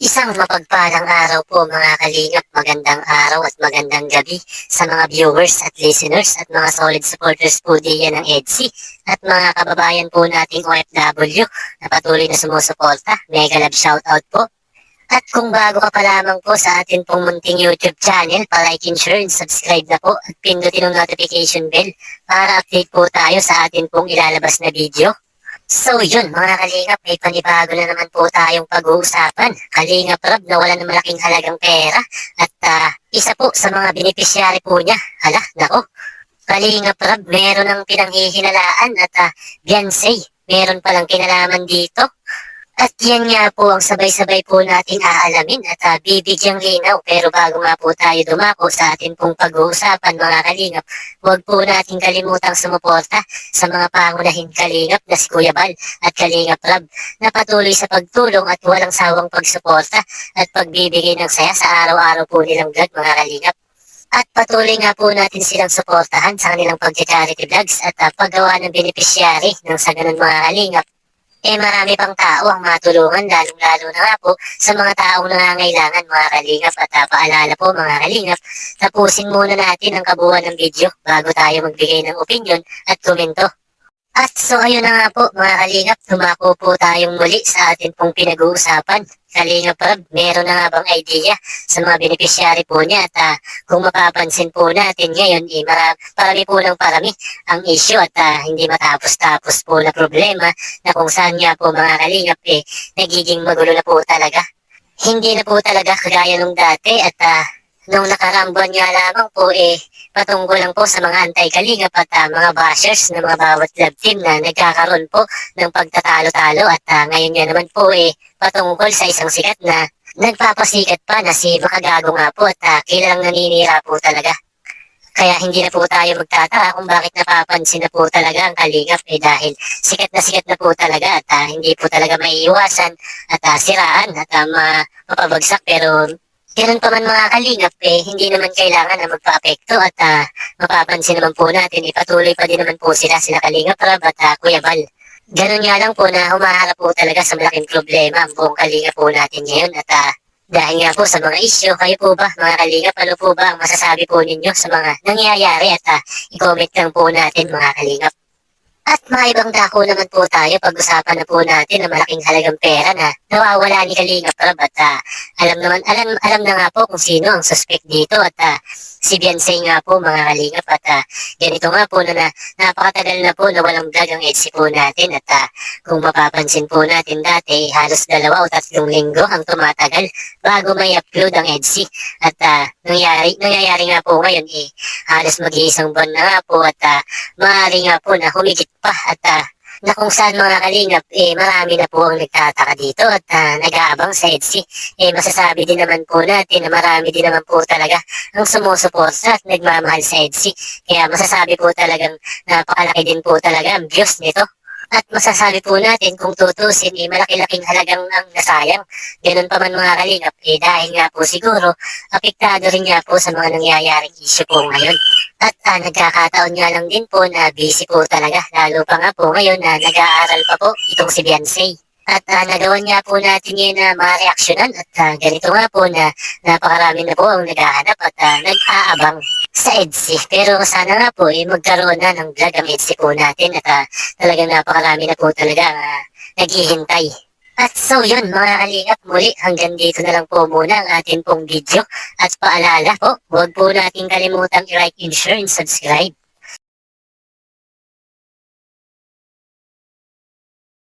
Isang mapagpalang araw po mga kalingap, magandang araw at magandang gabi sa mga viewers at listeners at mga solid supporters po diyan ng EDSI at mga kababayan po nating OFW na patuloy na sumusuporta. Mega love shoutout po. At kung bago ka pa lamang po sa atin pong munting YouTube channel, palike and share and subscribe na po at pindutin ang notification bell para update po tayo sa atin pong ilalabas na video. So yun mga kalingap, may panibago na naman po tayong pag-uusapan. Kalingap Rob na wala ng malaking halagang pera at isa po sa mga beneficiary po niya. Hala, nako. Kalingap Rob, meron ng pinanghihinalaan at Beyonce, meron palang kinalaman dito. At yan nga po ang sabay-sabay po nating aalamin at bibigyang linaw. Pero bago nga po tayo dumako sa atin pong pag-uusapan mga kalingap, huwag po natin kalimutang sumuporta sa mga pangunahing kalingap na si Kuya Bal at Kalingap Rob na patuloy sa pagtulong at walang sawang pagsuporta at pagbibigay ng saya sa araw-araw po nilang vlog mga kalingap. At patuloy nga po natin silang suportahan sa kanilang pag-charity vlogs at paggawa ng beneficiary ng sa ganun mga kalingap. Marami pang tao ang matulungan, lalong-lalo na nga po sa mga taong nangangailangan mga kalingap. At paalala po mga kalingap, tapusin muna natin ang kabuuan ng video bago tayo magbigay ng opinion at komento. At so ayun na nga po mga kalingap, tumako po tayong muli sa atin pong pinag-uusapan. Kalingap Rob, meron na nga bang idea sa mga beneficiary po niya at kung mapapansin po natin ngayon, parami po ng parami ang issue at hindi matapos-tapos po na problema na kung saan nga po mga kalingap nagiging magulo na po talaga. Hindi na po talaga kagaya nung dati at nung nakaraang buwan nga lamang po patungkol lang po sa mga anti-kalingap at mga bashers ng mga bawat love team na nagkakaroon po ng pagtatalo-talo at ngayon nga naman po patungkol sa isang sikat na nagpapasikat pa na si Makagago nga po at kilalang naninira po talaga. Kaya hindi na po tayo magtataka kung bakit napapansin na po talaga ang kalingap dahil sikat na po talaga at hindi po talaga maiiwasan at siraan at mapabagsak pero ganun pa man mga kalingap hindi naman kailangan na magpa-apekto at mapapansin naman po natin patuloy pa din naman po sila Kalingap Rob at Kuya Bal. Ganun nga lang po na humaharap po talaga sa malaking problema ang buong kalingap po natin ngayon at dahil nga po sa mga issue, kayo po ba mga kalingap, ano po ba ang masasabi po ninyo sa mga nangyayari at i-comment lang po natin mga kalingap. At mga ibang dako naman po tayo, pag-usapan na po natin ang malaking halagang pera na nawawala ni Kalingap Rob at alam na nga po kung sino ang suspect dito at si Beyonce nga po mga kalingap at ganito nga po na napakatagal na po na walang vlog ang EDSI po natin at kung mapapansin po natin dati halos 2 o 3 linggo ang tumatagal bago may upload ang EDSI at nangyayari nga po ngayon halos mag-iisang buwan na nga po at maaari nga po na humigit pa at na kung saan mga kalingap marami na po ang nagtataka dito at nag-aabang sa EDSI. Masasabi din naman po natin na marami din naman po talaga ang sumusuporta at nagmamahal sa EDSI. Kaya masasabi po talagang napakalaki din po talaga ang views nito. At masasabi po natin kung tutusin malaki-laking halagang ang nasayang. Ganun pa man mga kalingap dahil nga po siguro apektado rin nga po sa mga nangyayaring issue po ngayon. At nagkakataon nga lang din po na busy po talaga, lalo pa nga po ngayon na nag-aaral pa po itong si Beyonce. At nagawan nga po natin yun na ma-reaksyonan at ganito nga po na napakarami na po ang naghahanap at nag-aabang sa EDSI. Pero sana nga po magkaroon na ng vlog ang EDSI po natin at talagang napakarami na po talaga naghihintay. At so yun mga kalingap, muli hanggang dito na lang po muna ang atin pong video. At paalala po, huwag po natin kalimutang i-like and share and subscribe.